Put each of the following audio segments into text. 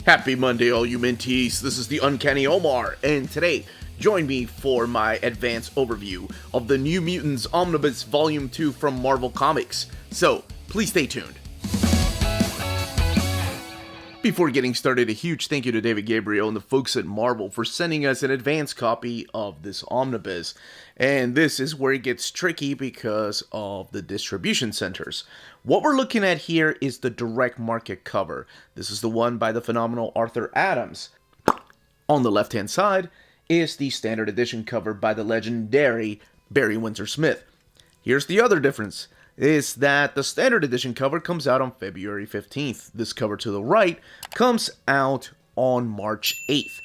Happy Monday, all you mentees. This is the Uncanny Omar, and today, join me for my advanced overview of the New Mutants Omnibus Volume 2 from Marvel Comics. So, please stay tuned. Before getting started, a huge thank you to David Gabriel and the folks at Marvel for sending us an advanced copy of this omnibus. And this is where it gets tricky because of the distribution centers. What we're looking at here is the direct market cover. This is the one by the phenomenal Arthur Adams. On the left-hand side is the standard edition cover by the legendary Barry Windsor-Smith. Here's the other difference. Is that the standard edition cover comes out on February 15th. This cover to the right comes out on March 8th.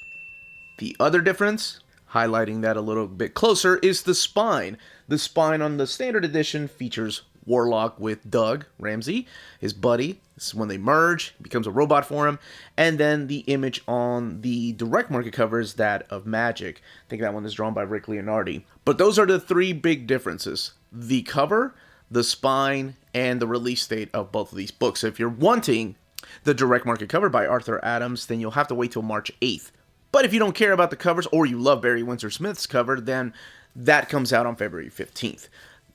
The other difference, highlighting that a little bit closer, is the spine. The spine on the standard edition features Warlock with Doug Ramsey, his buddy. This is when they merge, becomes a robot for him. And then the image on the direct market cover is that of Magic. I think that one is drawn by Rick Leonardi. But those are the three big differences. The cover, the spine, and the release date of both of these books. So if you're wanting the direct market cover by Arthur Adams, then you'll have to wait till March 8th. But if you don't care about the covers, or you love Barry Windsor-Smith's cover, then that comes out on February 15th.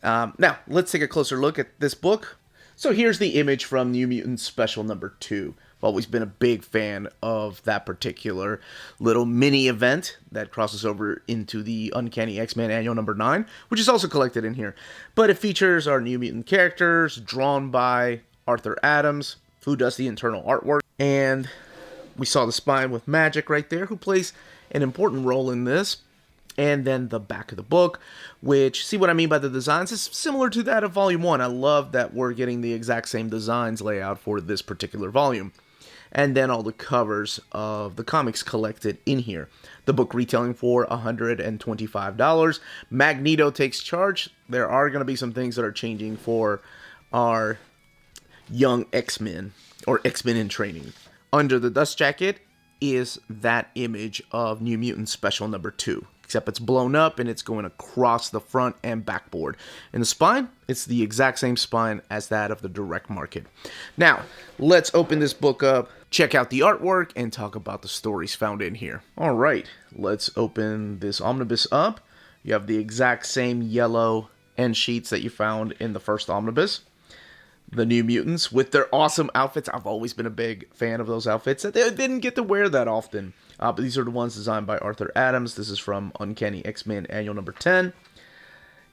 Now, let's take a closer look at this book. So here's the image from New Mutants Special number 2. I've always been a big fan of that particular little mini event that crosses over into the Uncanny X-Men Annual number 9, which is also collected in here. But it features our New Mutant characters, drawn by Arthur Adams, who does the internal artwork. And we saw the spine with Magic right there, who plays an important role in this. And then the back of the book, which, see what I mean by the designs, is similar to that of Volume 1. I love that we're getting the exact same designs layout for this particular volume. And then all the covers of the comics collected in here. The book retailing for $125. Magneto takes charge. There are going to be some things that are changing for our young X-Men, or X-Men in training. Under the dust jacket is that image of New Mutants Special number 2. Except it's blown up and it's going across the front and backboard. In the spine, it's the exact same spine as that of the direct market. Now, let's open this book up, check out the artwork, and talk about the stories found in here. Alright, let's open this omnibus up. You have the exact same yellow end sheets that you found in the first omnibus. The New Mutants with their awesome outfits. I've always been a big fan of those outfits. They didn't get to wear that often. But these are the ones designed by Arthur Adams. This is from Uncanny X-Men Annual number 10.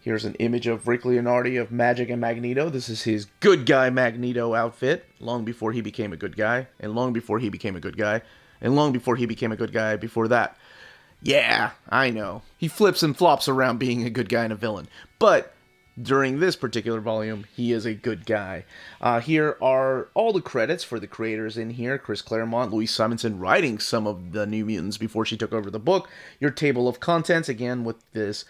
Here's an image of Rick Leonardi of Magic and Magneto. This is his good guy Magneto outfit, long before he became a good guy, and long before he became a good guy, and long before he became a good guy before that. Yeah, I know. He flips and flops around being a good guy and a villain. But during this particular volume, he is a good guy. Here are all the credits for the creators in here. Chris Claremont, Louise Simonson writing some of the New Mutants before she took over the book. Your table of contents, again, with this.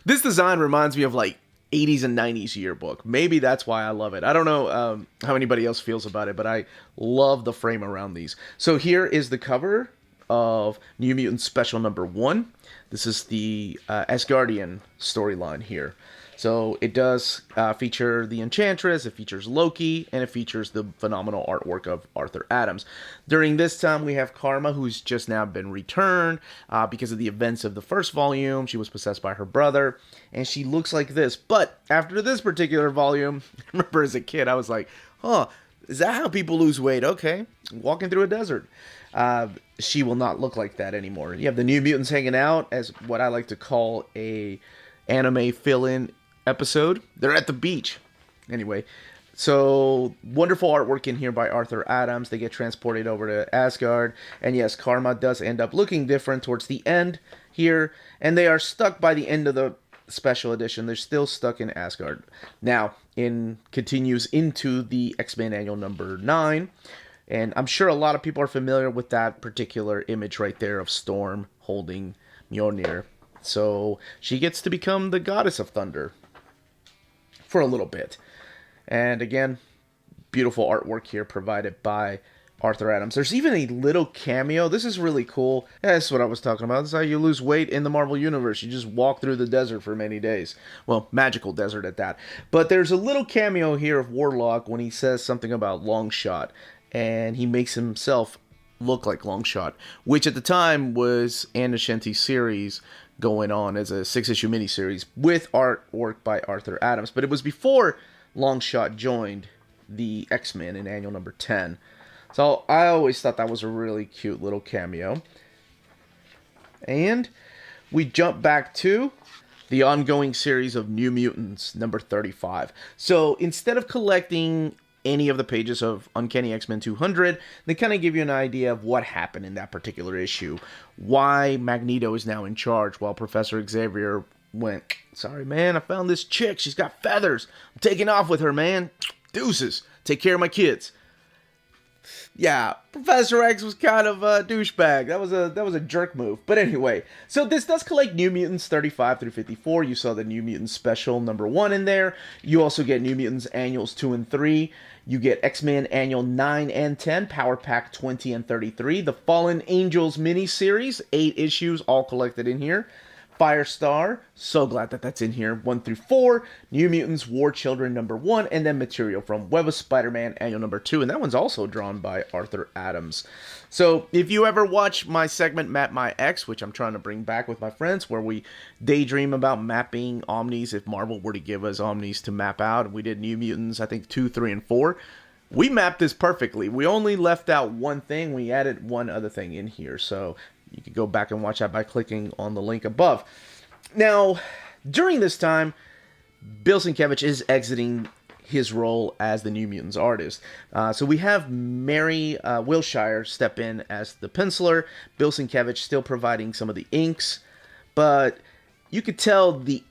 This design reminds me of like 80s and 90s yearbook. Maybe that's why I love it. I don't know how anybody else feels about it, but I love the frame around these. So here is the cover of New Mutants Special number 1. This is the Asgardian storyline here. So it does feature the Enchantress, it features Loki, and it features the phenomenal artwork of Arthur Adams. During this time, we have Karma, who's just now been returned because of the events of the first volume. She was possessed by her brother, and she looks like this. But after this particular volume, I remember as a kid, I was like, huh, is that how people lose weight? Okay, walking through a desert. She will not look like that anymore. You have the New Mutants hanging out as what I like to call a anime fill-in episode. They're at the beach. Anyway, so wonderful artwork in here by Arthur Adams. They get transported over to Asgard. And yes, Karma does end up looking different towards the end here. And they are stuck by the end of the special edition. They're still stuck in Asgard. Now, continues into the X-Men Annual number 9. And I'm sure a lot of people are familiar with that particular image right there of Storm holding Mjolnir. So she gets to become the goddess of thunder for a little bit. And again, beautiful artwork here provided by Arthur Adams. There's even a little cameo. This is really cool. That's what I was talking about. This is how you lose weight in the Marvel Universe. You just walk through the desert for many days. Well, magical desert at that. But there's a little cameo here of Warlock when he says something about Longshot. And he makes himself look like Longshot, which at the time was Anna Shenty's series going on as a 6-issue miniseries with artwork by Arthur Adams. But it was before Longshot joined the X-Men in annual number 10. So I always thought that was a really cute little cameo. And we jump back to the ongoing series of New Mutants, number 35. So instead of collecting any of the pages of Uncanny X-Men 200, they kind of give you an idea of what happened in that particular issue. Why Magneto is now in charge, while Professor Xavier went, sorry man, I found this chick, she's got feathers. I'm taking off with her, man. Deuces. Take care of my kids. Yeah, Professor X was kind of a douchebag. That was a jerk move. But anyway, so this does collect New Mutants 35 through 54. You saw the New Mutants Special number 1 in there. You also get New Mutants Annuals 2 and 3. You get X-Men Annual 9 and 10, Power Pack 20 and 33. The Fallen Angels miniseries, 8 issues, all collected in here. Firestar, so glad that that's in here, 1 through 4. New Mutants War Children number 1, and then material from Web of Spider-Man Annual number 2, and that one's also drawn by Arthur Adams. So if you ever watch my segment Map My X, which I'm trying to bring back with my friends, where we daydream about mapping Omnis if Marvel were to give us Omnis to map out, we did New Mutants, I think 2, 3, and 4. We mapped this perfectly. We only left out one thing. We added one other thing in here, so you can go back and watch that by clicking on the link above. Now, during this time, Bill Sienkiewicz is exiting his role as the New Mutants artist. So we have Mary Wilshire step in as the penciler. Bill Sienkiewicz still providing some of the inks, but you could tell the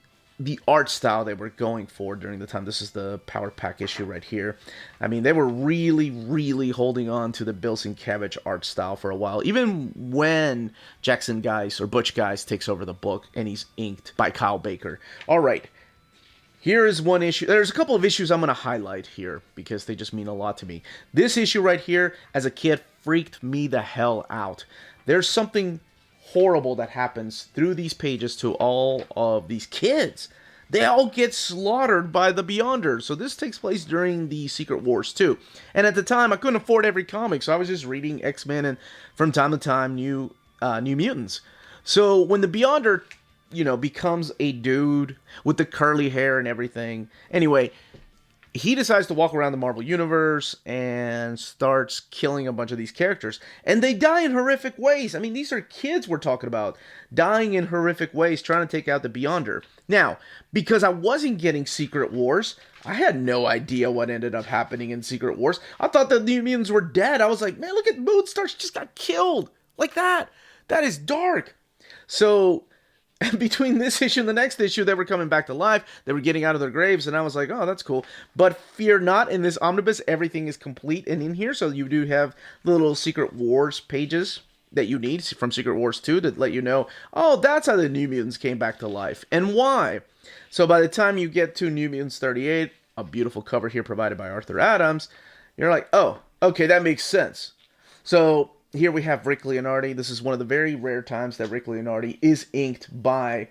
art style they were going for during the time. This is the Power Pack issue right here. I mean, they were really, really holding on to the Bill Sienkiewicz art style for a while, even when Jackson Guice or Butch Guice takes over the book and he's inked by Kyle Baker. All right, here is one issue. There's a couple of issues I'm going to highlight here because they just mean a lot to me. This issue right here, as a kid, freaked me the hell out. There's something horrible that happens through these pages to all of these kids. They all get slaughtered by the Beyonders. So this takes place during the Secret Wars too. And at the time, I couldn't afford every comic, so I was just reading X-Men and from time to time New Mutants. So when the Beyonder, becomes a dude with the curly hair and everything. Anyway, he decides to walk around the Marvel Universe and starts killing a bunch of these characters. And they die in horrific ways. I mean, these are kids we're talking about, dying in horrific ways, trying to take out the Beyonder. Now, because I wasn't getting Secret Wars, I had no idea what ended up happening in Secret Wars. I thought the New Mutants were dead. I was like, man, look at Moonstar, she just got killed. Like that. That is dark. So between this issue and the next issue, they were coming back to life. They were getting out of their graves, and I was like, oh, that's cool. But fear not, in this omnibus, everything is complete and in here. So you do have little Secret Wars pages that you need from Secret Wars 2 to let you know, oh, that's how the New Mutants came back to life and why. So by the time you get to New Mutants 38, a beautiful cover here provided by Arthur Adams, you're like, oh, okay, that makes sense. So here we have Rick Leonardi. This is one of the very rare times that Rick Leonardi is inked by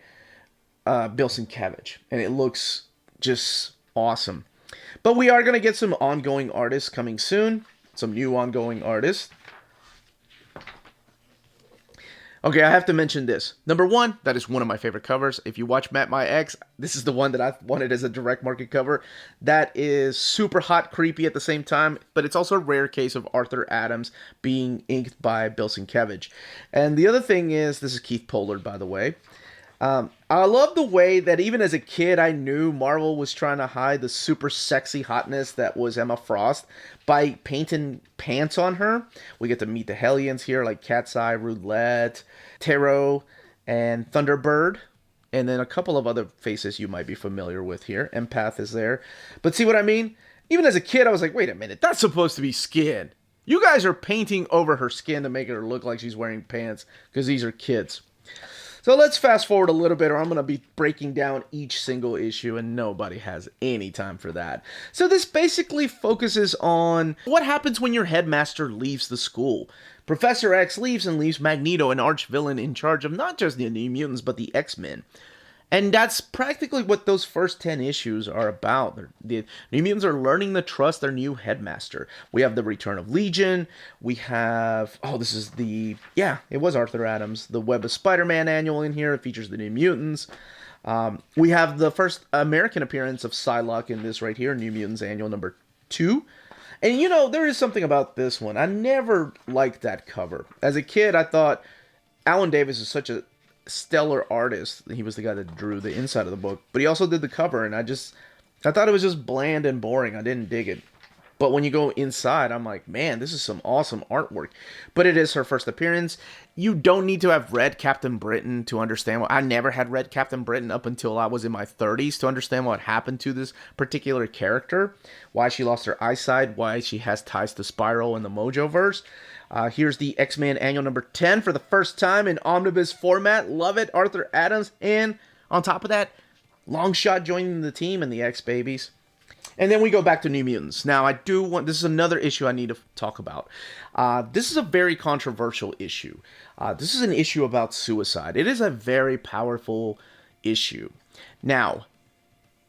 Bill Sienkiewicz, and it looks just awesome. But we are going to get some ongoing artists coming soon, some new ongoing artists. Okay, I have to mention this. Number 1, that is one of my favorite covers. If you watch Map My X, this is the one that I wanted as a direct market cover. That is super hot, creepy at the same time, but it's also a rare case of Arthur Adams being inked by Bill Sienkiewicz. And the other thing is, this is Keith Pollard, by the way. I love the way that even as a kid, I knew Marvel was trying to hide the super sexy hotness that was Emma Frost by painting pants on her. We get to meet the Hellions here, like Cat's Eye, Roulette, Tarot, and Thunderbird. And then a couple of other faces you might be familiar with here. Empath is there. But see what I mean? Even as a kid, I was like, wait a minute, that's supposed to be skin. You guys are painting over her skin to make her look like she's wearing pants because these are kids. So let's fast forward a little bit, or I'm going to be breaking down each single issue, and nobody has any time for that. So this basically focuses on what happens when your headmaster leaves the school. Professor X leaves and leaves Magneto, an arch-villain, in charge of not just the New Mutants, but the X-Men. And that's practically what those first 10 issues are about. The New Mutants are learning to trust their new headmaster. We have the return of Legion. We have, this is yeah, it was Arthur Adams, the Web of Spider-Man annual in here. It features the New Mutants. We have the first American appearance of Psylocke in this right here, New Mutants Annual number 2. And there is something about this one. I never liked that cover. As a kid, I thought Alan Davis is such a stellar artist. He was the guy that drew the inside of the book, but he also did the cover, and I thought it was just bland and boring. I didn't dig it. But when you go inside, I'm like, man, this is some awesome artwork. But it is her first appearance. You don't need to have read Captain Britain to understand I never had read Captain Britain up until I was in my 30s to understand what happened to this particular character, why she lost her eyesight, why she has ties to Spiral in the Mojoverse. Here's the X-Men Annual number 10 for the first time in omnibus format. Love it, Arthur Adams. And on top of that, Longshot joining the team and the X-Babies. And then we go back to New Mutants. Now, this is another issue I need to talk about. This is a very controversial issue. This is an issue about suicide. It is a very powerful issue. Now,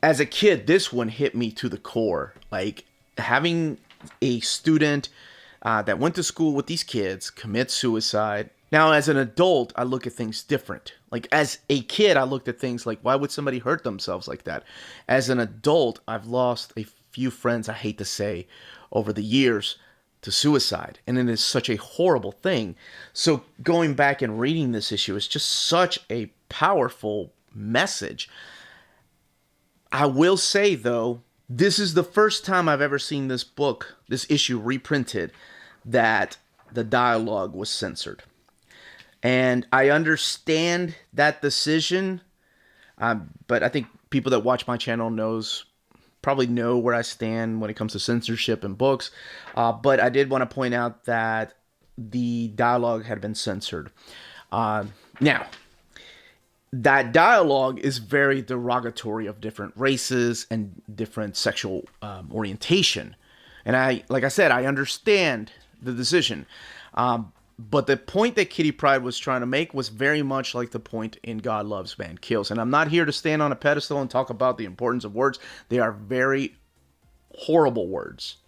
as a kid, this one hit me to the core. Like, having a student that went to school with these kids commit suicide. Now, as an adult, I look at things different. Like, as a kid, I looked at things like, why would somebody hurt themselves like that? As an adult, I've lost a few friends, I hate to say, over the years to suicide. And it is such a horrible thing. So going back and reading this issue is just such a powerful message. I will say, though, this is the first time I've ever seen this issue reprinted, that the dialogue was censored. And I understand that decision, but I think people that watch my channel probably know where I stand when it comes to censorship in books. But I did want to point out that the dialogue had been censored. Now, that dialogue is very derogatory of different races and different sexual orientation. And like I said, I understand the decision. But the point that Kitty Pryde was trying to make was very much like the point in God Loves, Man Kills. And I'm not here to stand on a pedestal and talk about the importance of words. They are very horrible words.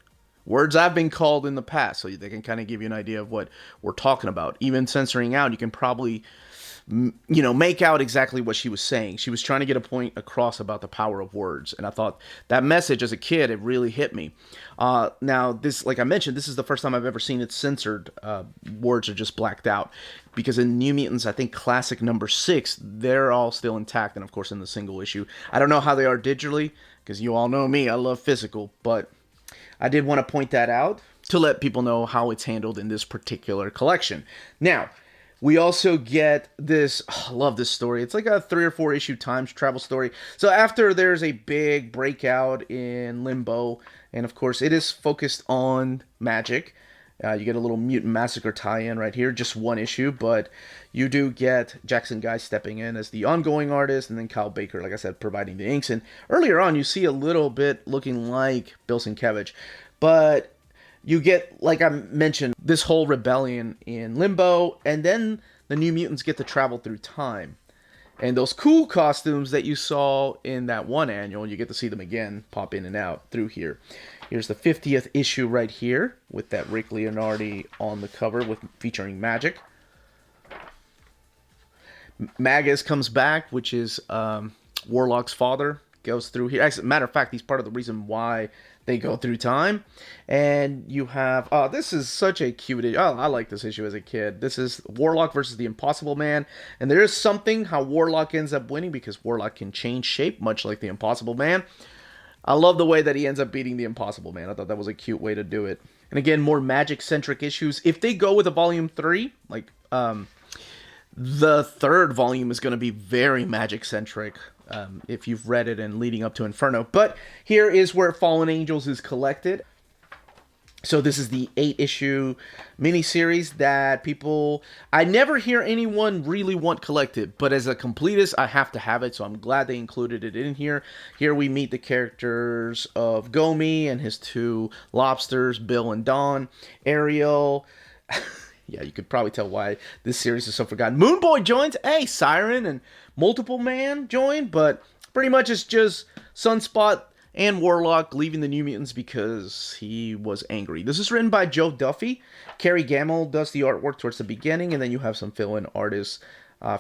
Words I've been called in the past, so they can kind of give you an idea of what we're talking about. Even censoring out, you can probably make out exactly what she was saying. She was trying to get a point across about the power of words. And I thought that message as a kid, it really hit me. Now, this, like I mentioned, this is the first time I've ever seen it censored. Words are just blacked out. Because in New Mutants, I think Classic number 6, they're all still intact. And of course, in the single issue. I don't know how they are digitally, because you all know me, I love physical. But I did want to point that out to let people know how it's handled in this particular collection. Now, we also get this, I love this story. It's like a 3 or 4 issue time travel story. So after there's a big breakout in Limbo, and of course it is focused on magic. You get a little Mutant Massacre tie-in right here, just one issue, but you do get Jackson Guy stepping in as the ongoing artist, and then Kyle Baker, like I said, providing the inks. And earlier on, you see a little bit looking like Bill Sienkiewicz, but you get, like I mentioned, this whole rebellion in Limbo, and then the New Mutants get to travel through time. And those cool costumes that you saw in that one annual, you get to see them again, pop in and out through here. Here's the 50th issue right here, with that Rick Leonardi on the cover, featuring Magic. Magus comes back, which is Warlock's father, goes through here. As a matter of fact, he's part of the reason why they go through time. And you have, this is such a cute issue. I like this issue as a kid. This is Warlock versus the Impossible Man. And there is something how Warlock ends up winning, because Warlock can change shape, much like the Impossible Man. I love the way that he ends up beating the Impossible Man. I thought that was a cute way to do it. And again, more magic-centric issues. If they go with a volume 3, like, the third volume is going to be very magic-centric. If you've read it and leading up to Inferno. But here is where Fallen Angels is collected. So this is the 8-issue miniseries that I never hear anyone really want collected, but as a completist, I have to have it, so I'm glad they included it in here. Here we meet the characters of Gomi and his 2 lobsters, Bill and Dawn, Ariel. Yeah, you could probably tell why this series is so forgotten. Moon Boy joins. Hey, Siren and Multiple Man join, but pretty much it's just Sunspot and Warlock leaving the New Mutants because he was angry. This is written by Joe Duffy. Carrie Gamble does the artwork towards the beginning, and then you have some fill-in artists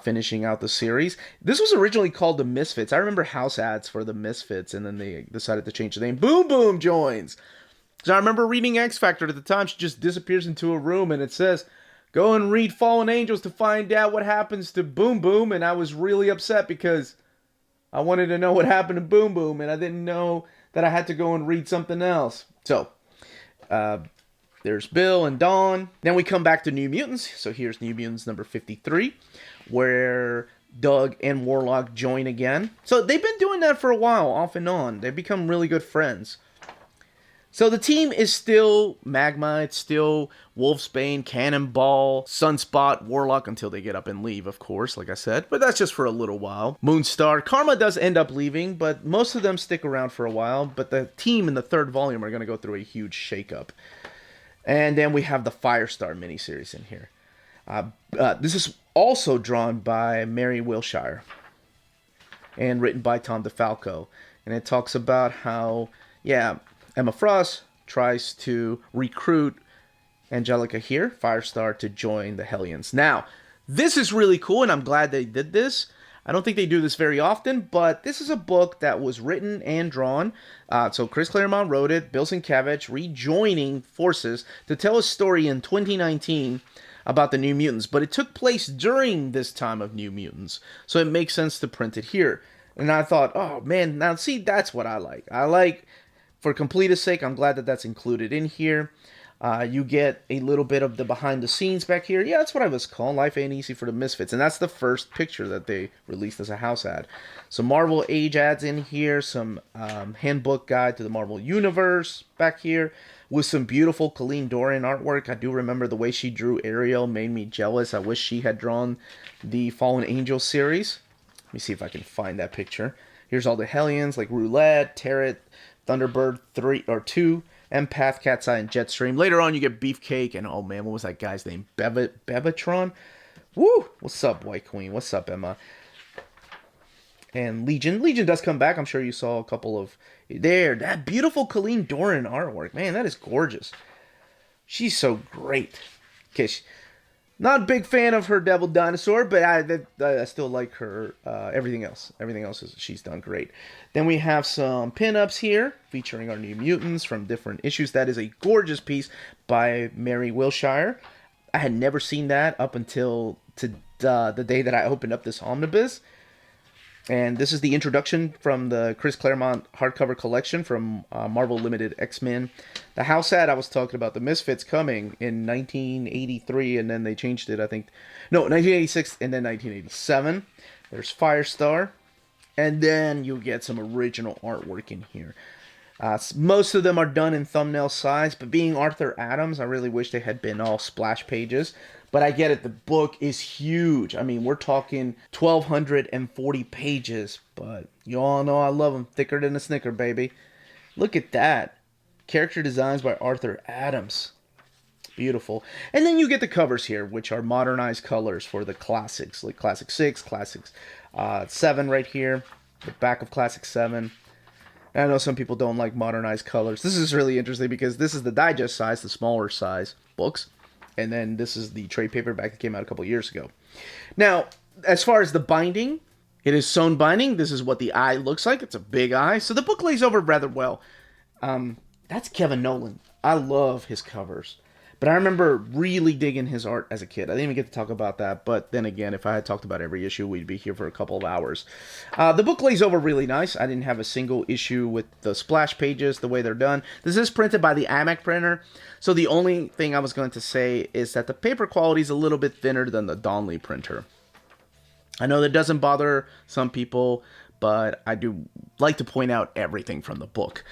finishing out the series. This was originally called The Misfits. I remember house ads for The Misfits, and then they decided to change the name. Boom Boom joins. So I remember reading X Factor at the time. She just disappears into a room, and it says, go and read Fallen Angels to find out what happens to Boom Boom. And I was really upset because I wanted to know what happened to Boom Boom, and I didn't know that I had to go and read something else. So, there's Bill and Dawn. Then we come back to New Mutants. So here's New Mutants number 53, where Doug and Warlock join again. So they've been doing that for a while, off and on. They've become really good friends. So the team is still Magma, it's still Wolfsbane, Cannonball, Sunspot, Warlock, until they get up and leave, of course, like I said. But that's just for a little while. Moonstar, Karma does end up leaving, but most of them stick around for a while. But the team in the third volume are going to go through a huge shakeup. And then we have the Firestar miniseries in here. This is also drawn by Mary Wilshire and written by Tom DeFalco. And it talks about how, Emma Frost tries to recruit Angelica here, Firestar, to join the Hellions. Now, this is really cool, and I'm glad they did this. I don't think they do this very often, but this is a book that was written and drawn. So Chris Claremont wrote it, Bill Sienkiewicz rejoining forces to tell a story in 2019 about the New Mutants. But it took place during this time of New Mutants, so it makes sense to print it here. And I thought, oh man, now see, that's what I like. For completeness sake, I'm glad that that's included in here. You get a little bit of the behind the scenes back here. Yeah, that's what I was calling Life Ain't Easy for the Misfits. And that's the first picture that they released as a house ad. Some Marvel Age ads in here. Some handbook guide to the Marvel Universe back here. With some beautiful Colleen Doran artwork. I do remember the way she drew Ariel made me jealous. I wish she had drawn the Fallen Angel series. Let me see if I can find that picture. Here's all the Hellions like Roulette, Tarot, Thunderbird 3 or 2, Empath, Cat's Eye, and Jetstream. Later on, you get Beefcake, and oh man, what was that guy's name? Bevatron? Woo! What's up, White Queen? What's up, Emma? And Legion. Legion does come back. I'm sure you saw a couple of... There, that beautiful Colleen Doran artwork. Man, that is gorgeous. She's so great. Okay, not a big fan of her Devil Dinosaur, but I still like her. Everything else she's done great. Then we have some pinups here featuring our New Mutants from different issues. That is a gorgeous piece by Mary Wilshire. I had never seen that up until the day that I opened up this omnibus. And this is the introduction from the Chris Claremont hardcover collection from Marvel Limited X-Men. The house ad I was talking about, the Misfits, coming in 1983, and then they changed it, I think. No, 1986 and then 1987. There's Firestar. And then you get some original artwork in here. Most of them are done in thumbnail size, but being Arthur Adams, I really wish they had been all splash pages. But I get it, the book is huge. I mean, we're talking 1,240 pages, but you all know I love them. Thicker than a Snicker, baby. Look at that. Character designs by Arthur Adams. Beautiful. And then you get the covers here, which are modernized colors for the classics, like Classic 6, Classic 7 right here, the back of Classic 7. And I know some people don't like modernized colors. This is really interesting because this is the digest size, the smaller size books. And then this is the trade paperback that came out a couple years ago. Now, as far as the binding, it is sewn binding. This is what the eye looks like. It's a big eye. So the book lays over rather well. That's Kevin Nolan. I love his covers. But I remember really digging his art as a kid. I didn't even get to talk about that. But then again, if I had talked about every issue, we'd be here for a couple of hours. The book lays over really nice. I didn't have a single issue with the splash pages, the way they're done. This is printed by the iMac printer. So the only thing I was going to say is that the paper quality is a little bit thinner than the Donnelly printer. I know that doesn't bother some people, but I do like to point out everything from the book.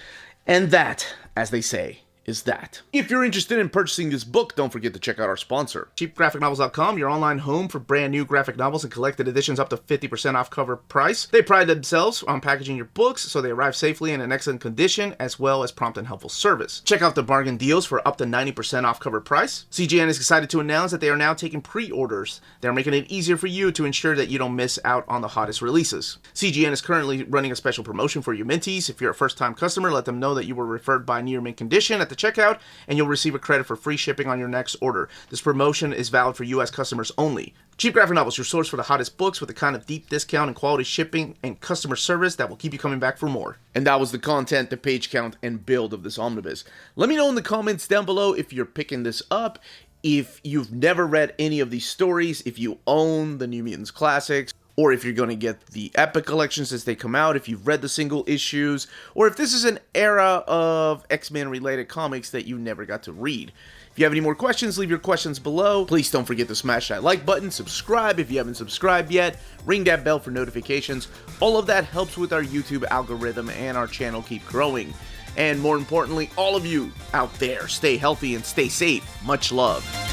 And that, as they say, is that. If you're interested in purchasing this book, don't forget to check out our sponsor, cheapgraphicnovels.com, your online home for brand new graphic novels and collected editions up to 50% off cover price. They pride themselves on packaging your books so they arrive safely in an excellent condition, as well as prompt and helpful service. Check out the bargain deals for up to 90% off cover price. CGN is excited to announce that they are now taking pre-orders. They're making it easier for you to ensure that you don't miss out on the hottest releases. CGN is currently running a special promotion for you Minties. If you're a first-time customer, let them know that you were referred by near mint condition at the checkout, and you'll receive a credit for free shipping on your next order. This promotion is valid for U.S. customers only. Cheap Graphic Novels, your source for the hottest books with the kind of deep discount and quality shipping and customer service that will keep you coming back for more. And that was the content, the page count, and build of this omnibus. Let me know in the comments down below if you're picking this up, if you've never read any of these stories, if you own the New Mutants Classics, or if you're going to get the Epic collections as they come out, if you've read the single issues, or if this is an era of X-Men related comics that you never got to read. If you have any more questions, leave your questions below. Please don't forget to smash that like button, subscribe if you haven't subscribed yet, ring that bell for notifications. All of that helps with our YouTube algorithm and our channel keep growing. And more importantly, all of you out there, stay healthy and stay safe. Much love.